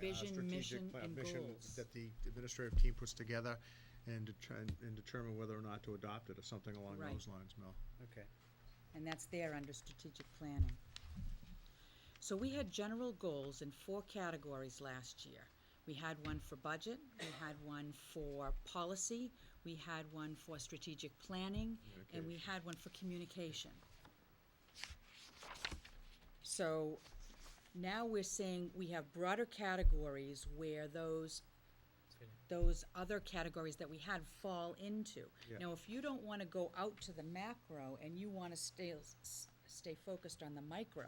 vision, strategic mission, plan, and mission goals. that the administrative team puts together and determine whether or not to adopt it or something along Right. those lines, Mel. Okay. And that's there under strategic planning. So we had general goals in 4 categories last year. We had one for budget, we had one for policy, we had one for strategic planning, and we had one for communication. So now we're saying we have broader categories where those other categories that we had fall into. Yeah. Now, if you don't want to go out to the macro and you want to stay focused on the micro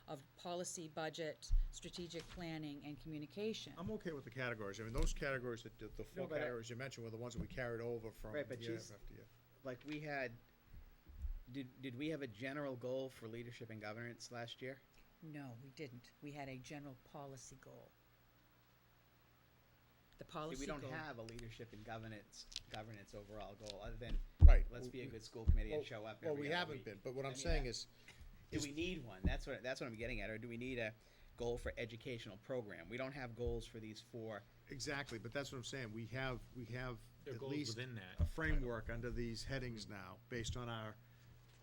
of policy, budget, strategic planning, and communication. I'm okay with the categories. I mean, those categories, the 4 but I- categories you mentioned were the ones that we carried over from Right, but year she's- after year. Like we had, did we have a general goal for leadership and governance last year? No, we didn't. We had a general policy goal. The See, policy we don't goal. have a leadership and governance overall goal, other than, Right. let's be a good school committee and Well- show up Well, every we other haven't week. been, but what I I'm mean, saying is, do we need one? That's what I'm getting at. Or do we need a goal for educational program? We don't have goals for these 4. exactly, but that's what I'm saying. We have There are at goals least within that. a framework under these headings now, based on our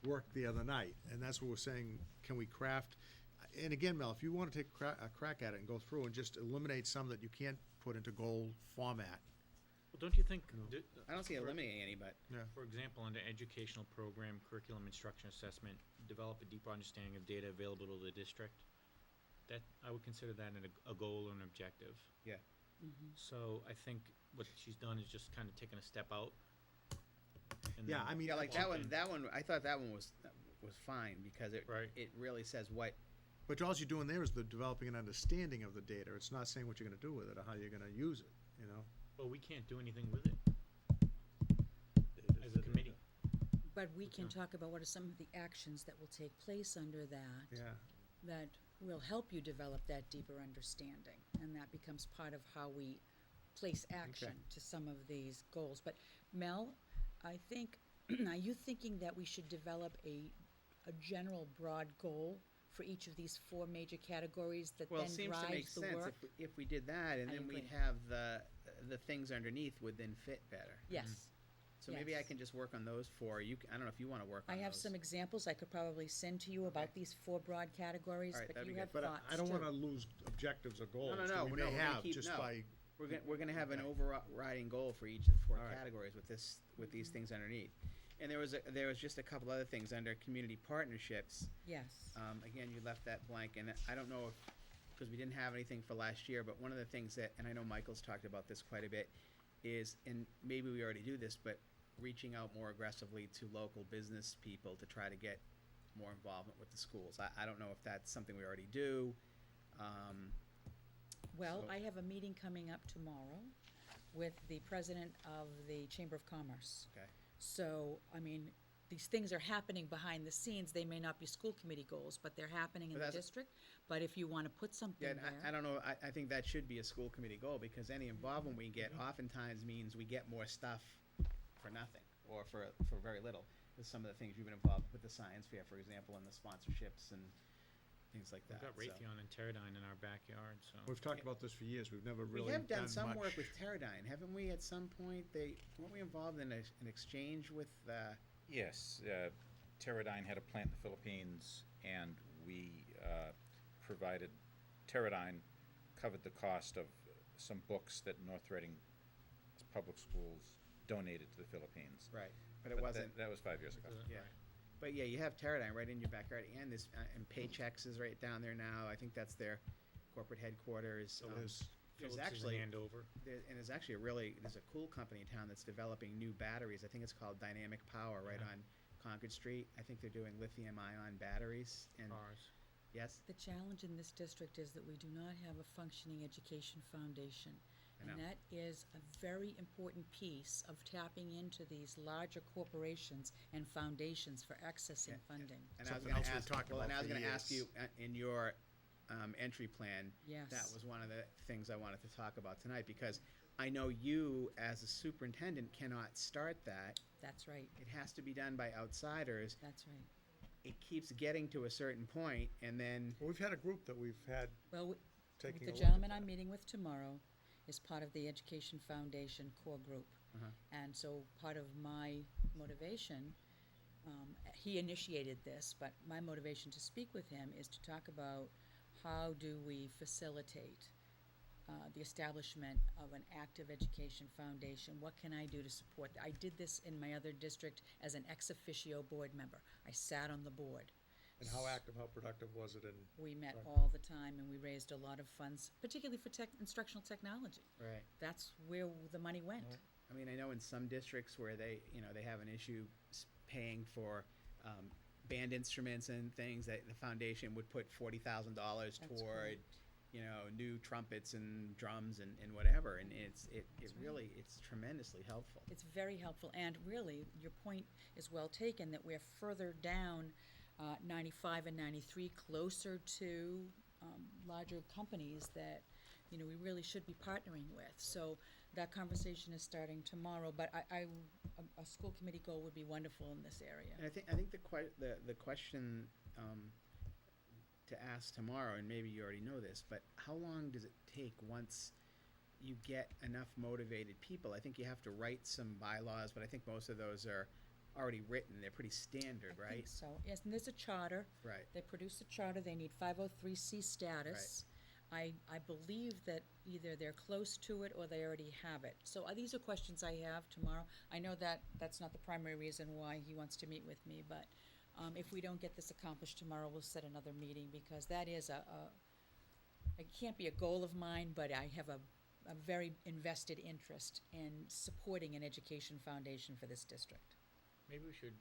work the other night. And that's what we're saying, can we craft, and again, Mel, if you want to take a crack at it and go through and just eliminate some that you can't put into goal format. Well, don't you think? I don't see eliminating any, but Yeah. For example, under educational program, curriculum, instruction, assessment, develop a deeper understanding of data available to the district. That I would consider that a goal or an objective. yeah. So I think what she's done is just kind of taken a step out. And Yeah, then- I mean, Yeah, like that one. Okay. That one. I thought that one was fine because Right. it really says what. But all you're doing there is the developing an understanding of the data. It's not saying what you're gonna do with it or how you're gonna use it, you know? Well, we can't do anything with it as a committee. But we can talk about what are some of the actions that will take place under that. Yeah. That will help you develop that deeper understanding. And that becomes part of how we place action to some of these goals. But Mel, I think, are you thinking that we should develop a general broad goal for each of these 4 major categories that Well, then it seems to make drives the sense work? if we did that, and I then we'd agree. have the things underneath would then fit better. Yes. So maybe I Yes. can just work on those 4. I don't know if you want to work on I have those. some examples I could probably send to you about Okay. these 4 broad categories, All right, but that'd you be have But thoughts I don't too. wanna lose objectives or goals. no, that we we're may gonna have keep- just no. by, We're going to have an Okay. overriding goal for each of the 4 All right. categories with these things underneath. And there was just a couple other things under community partnerships. Yes. Again, you left that blank, and I don't know if, because we didn't have anything for last year, but one of the things that, and I know Michael's talked about this quite a bit, is, and maybe we already do this, but reaching out more aggressively to local business people to try to get more involvement with the schools. I don't know if that's something we already do. Well, So- I have a meeting coming up tomorrow with the president of the Chamber of Commerce. Okay. So, I mean, these things are happening behind the scenes. They may not be school committee goals, but they're happening in But the that's- district. But if you want to put something Yeah, there. and I don't know, I think that should be a school committee goal, because any involvement we get oftentimes means we get more stuff for nothing, or for very little. With some of the things you've been involved with, the science fair, for example, and the sponsorships and things like We've that. got so. Raytheon and Teradyne in our backyard, so. we've talked about this for years. We've never really We have done some much. work with Teradyne, haven't we, at some point? Weren't we involved in an exchange with, Yes, Teradyne had a plant in the Philippines, and we provided, Teradyne covered the cost of some books that North Reading Public Schools donated to the Philippines. right, but it wasn't. That was 5 years ago. Yeah, but yeah, you have Teradyne right in your backyard, and this, and Paychex is right down there now. I think that's their corporate headquarters. It is. There's Phillips is in actually, Andover. and there's actually there's a cool company in town that's developing new batteries. I think it's called Dynamic Power, right Yeah. on Concord Street. I think they're doing lithium-ion batteries, and Ours. yes, The challenge in this district is that we do not have a functioning education foundation. I And know. that is a very important piece of tapping into these larger corporations and foundations for accessing funding. And I was Something going else to we've ask, talked well, and I about was for going to ask you years. in your entry plan. Yes. That was one of the things I wanted to talk about tonight, because I know you, as a superintendent, cannot start that. That's right, It has to be done by outsiders. that's right. It keeps getting to a certain point, and then Well, we've had a group that we've had Well, taking a The look at gentleman that. I'm meeting with tomorrow is part of the Education Foundation core group. Uh-huh. And so part of my motivation, he initiated this, but my motivation to speak with him is to talk about how do we facilitate the establishment of an active education foundation. What can I do to support that? I did this in my other district as an ex officio board member. I sat on the board. And how active, how productive was it in? We met Right. all the time and we raised a lot of funds, particularly for instructional technology. Right. That's where the money went. I mean, I know in some districts where they, they have an issue paying for band instruments and things, that the foundation would put $40,000 That's toward, great. new trumpets and drums and whatever, and it That's right. really, it's tremendously helpful. It's very helpful, and really, your point is well taken, that we're further down 95 and 93, closer to larger companies that, we really should be partnering with. So that conversation is starting tomorrow, but a school committee goal would be wonderful in this area. And I think the question to ask tomorrow, and maybe you already know this, but how long does it take once you get enough motivated people? I think you have to write some bylaws, but I think most of those are already written. They're pretty standard, I right? think so, yes, and there's a charter. Right. They produce a charter, they need 503C status. I believe that either they're close to it or they already have it. So these are questions I have tomorrow. I know that that's not the primary reason why he wants to meet with me, but if we don't get this accomplished tomorrow, we'll set another meeting, because that is it can't be a goal of mine, but I have a very invested interest in supporting an education foundation for this district. Maybe we should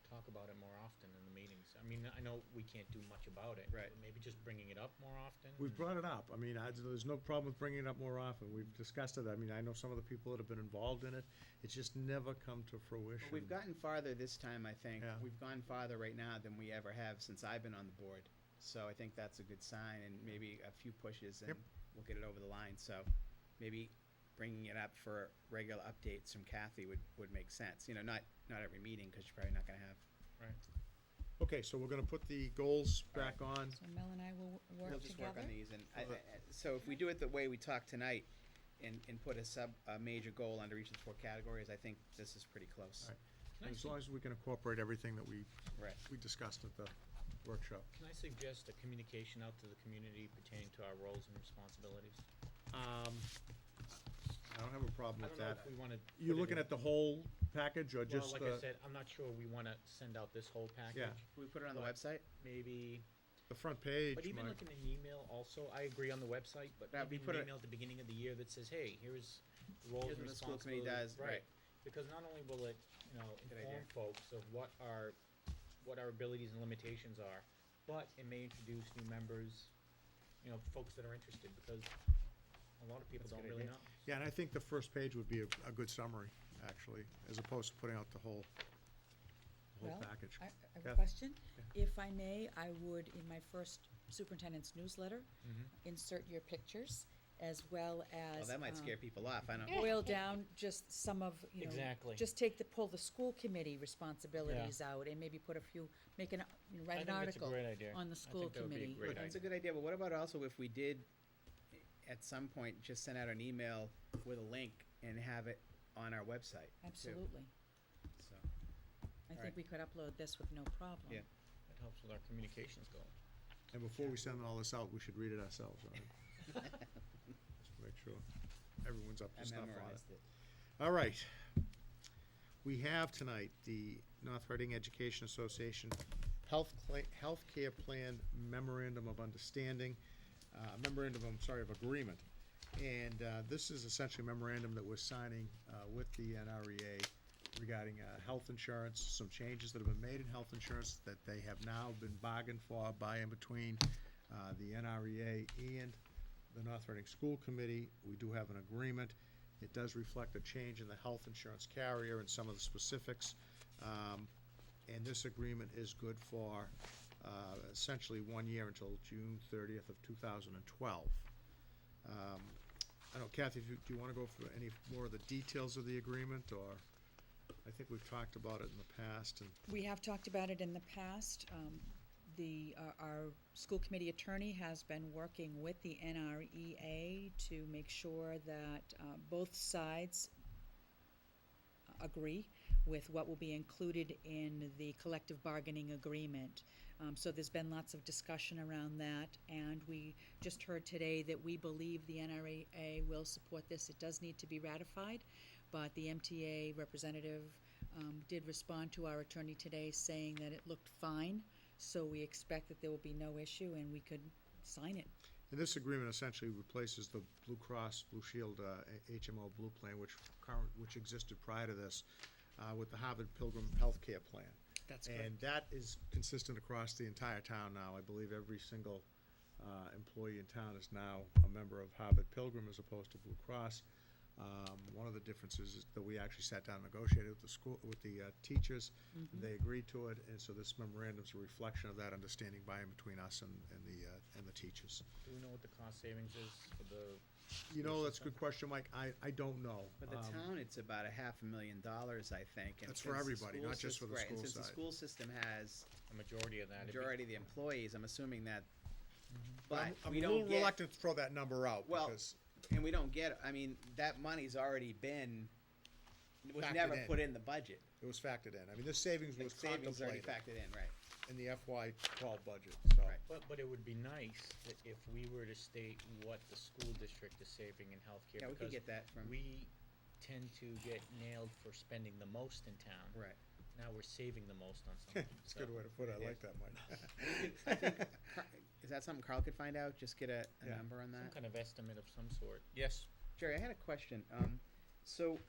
talk about it more often in the meetings. I mean, I know we can't do much about it. Right. But maybe just bringing it up more often. We've and- brought it up. I mean, there's no problem with bringing it up more often. We've discussed it. I mean, I know some of the people that have been involved in it. It's just never come to fruition. But we've gotten farther this time, I think. Yeah. We've gone farther right now than we ever have since I've been on the board. So I think that's a good sign, and maybe a few pushes, and Yep. we'll get it over the line. So maybe bringing it up for regular updates from Kathy would make sense. Not every meeting, because you're probably not going to have. Right. Okay, so we're gonna put the goals back on. So Mel and I will work We'll just together. work on these, and So so if we do it the way we talked tonight, and put a major goal under each of the 4 categories, I think this is pretty close. All right. Can I As su- long as we can incorporate everything that we Right. discussed at the workshop. Can I suggest a communication out to the community pertaining to our roles and responsibilities? I don't have a problem I with don't know that. if we wanna. You put it looking in- at the whole package or just Well, like I the, said, I'm not sure we wanna send out this whole package. Can we put it on the But- website? Maybe, the front page? but even Mike? looking at an email also, I agree on the website, but Yeah, we maybe put an it- email at the beginning of the year that says, hey, here's the roles Here's and what the school committee responsibilities. does, right. Because not only will it, Good inform idea. folks of what our abilities and limitations are, but it may introduce new members, folks that are interested, because a lot of people That's a don't good really idea. know. Yeah, and I think the first page would be a good summary, actually, as opposed to putting out the whole Well, package. I have a Kath? question. If I may, I would, in my first superintendent's newsletter, insert your pictures, as well as. Well, that might scare people off. I don't. Boil down just some of, Exactly. just pull the school committee responsibilities out, and maybe put a few, write an I think that's a article great idea. on the I school think that would be a committee. great That's a idea. good idea, but what about also if we did, at some point, just send out an email with a link and have it on our website? too? Absolutely. So, I right. think we could upload this with no problem. Yeah. That helps with our communications goal. And before we send all this out, we should read it ourselves, all right? Just to make sure everyone's up I to snuff on it. memorized it. All right. We have tonight the North Reading Education Association Healthcare Plan Memorandum of Understanding, of agreement. And this is essentially a memorandum that we're signing with the NREA regarding health insurance, some changes that have been made in health insurance that they have now been bargained for by and between the NREA and the North Reading School Committee. We do have an agreement. It does reflect a change in the health insurance carrier and some of the specifics. And this agreement is good for essentially 1 year until June 30th of 2012. I don't know, Kathy, do you want to go through any more of the details of the agreement, or? I think we've talked about it in the past, and We have talked about it in the past. our school committee attorney has been working with the NREA to make sure that both sides agree with what will be included in the collective bargaining agreement. So there's been lots of discussion around that, and we just heard today that we believe the NREA will support this. It does need to be ratified, but the MTA representative did respond to our attorney today saying that it looked fine, so we expect that there will be no issue and we could sign it. And this agreement essentially replaces the Blue Cross Blue Shield HMO Blue Plan, which existed prior to this, with the Harvard Pilgrim Healthcare Plan. That's And that is consistent across the entire town now. I believe every single employee in town is now a member of Harvard Pilgrim as opposed to Blue Cross. One of the differences is that we actually sat down and negotiated with the school, with the teachers. They agreed to it, and so this memorandum is a reflection of that understanding by and between us and the teachers. Do we know what the cost savings is for the? You know, that's a good question, Mike. I don't know. For the town, it's about $500,000, I think. And That's for since the everybody, school not just for the right, school and since the side. school system has A majority of that. it'd be- majority of the employees, I'm assuming that, but I'm we a don't little get, reluctant to throw that number out Well, because, and we don't get, I mean, that money's already been, was Factored never in. put in the budget. it was factored in. I mean, this savings The was savings already contemplated factored in, right? in the FY12 budget, so. Right. But it would be nice that if we were to state what the school district is saving in healthcare. Yeah, we could because get that from, we tend to get nailed for spending the most in town. right. Now we're saving the most on something. It's a good way to put it. I like that, Mike. I think, is that something Carl could find out? Just get a Yeah. number on Some that? kind of estimate of some sort. Yes. Jerry, I had a question. So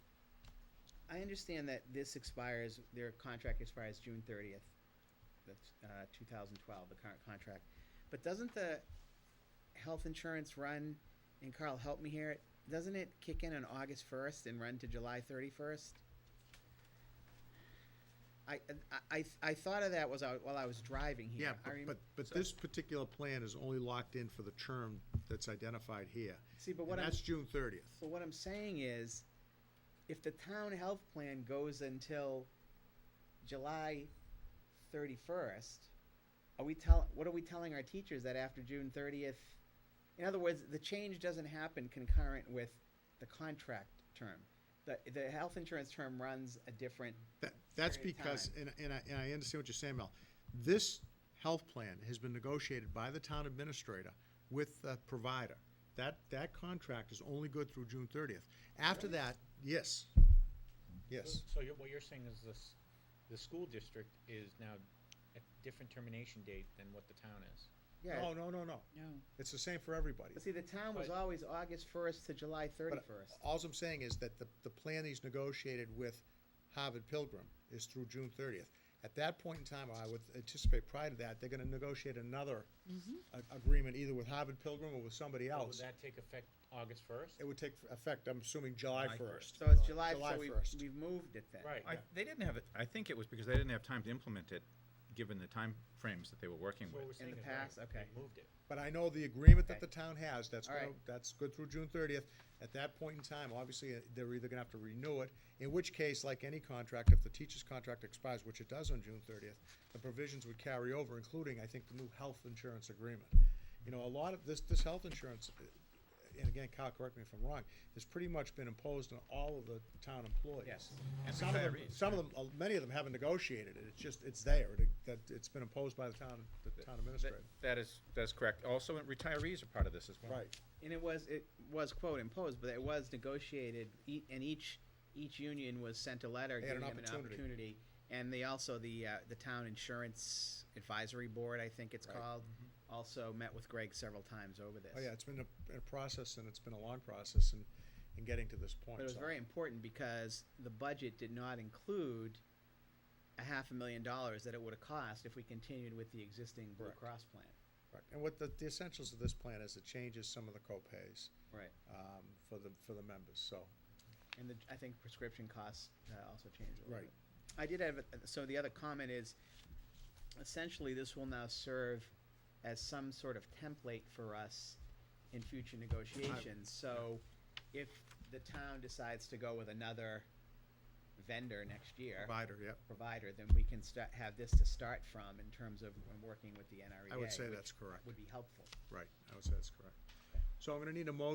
I understand that this expires, their contract expires June 30th, that's 2012, the current contract. But doesn't the health insurance run, and Carl, help me here, doesn't it kick in on August 1st and run to July 31st? I thought of that while I was driving here. Yeah, I rem- but so- this particular plan is only locked in for the term that's identified here. See, but And what I'm that's June 30th. But what I'm saying is, if the town health plan goes until July 31st, what are we telling our teachers that after June 30th? In other words, the change doesn't happen concurrent with the contract term. The health insurance term runs a different, That's period of because, and I understand what you're saying, Mel. This health plan has been negotiated by the town administrator with the provider. That contract is only good through June 30th. After that, yes. Yes. So what you're saying is the school district is now at different termination date than what the town is. yeah. No. No. It's the same for everybody. But see, the town was But- always August 1st to July But 31st. all I'm saying is that the plan he's negotiated with Harvard Pilgrim is through June 30th. At that point in time, I would anticipate prior to that, they're gonna negotiate another agreement either with Harvard Pilgrim or with somebody Would else. that take effect August 1st? It would take effect, I'm assuming, July 1st. So it's July, July so 1st. we've moved it then. Right. They didn't have it, I think it was because they didn't have time to implement it, given the time frames that they were working So what we're with. saying the is, right, past, okay. they moved it. But I know the agreement that Okay. the town has, that's All right. that's good through June 30th. At that point in time, obviously, they're either gonna have to renew it, in which case, like any contract, if the teacher's contract expires, which it does on June 30th, the provisions would carry over, including, I think, the new health insurance agreement. You know, a lot of this health insurance, and again, Kyle, correct me if I'm wrong, has pretty much been imposed on all of the town employees. Yes. And Some of them, retirees, many of them haven't negotiated it, it's there, that it's been imposed by the town administrator. That's correct. Also, retirees are part of this as well. Right. And it was quote imposed, but it was negotiated, and each union was sent a letter They had giving an them an opportunity. opportunity. And they also, the town insurance advisory board, I think it's Right. called, also met with Greg several times over this. Oh, yeah, it's been a process, and it's been a long process in getting to this point. But it was so. very important because the budget did not include $500,000 that it would have cost if we continued with the existing Blue Correct. Cross plan. Right. And what the essentials of this plan is it changes some of the co-pays Right. for the members, so. And I think prescription costs also changed a little Right. bit. I did have, so the other comment is, essentially, this will now serve as some sort of template for us in future negotiations. So if the town decides to go with another vendor next year. Provider, yep. Provider, then we can have this to start from in terms of when working with the NREA. I would say which that's correct. Would be helpful. Right, I would say that's correct. So I'm gonna need a motion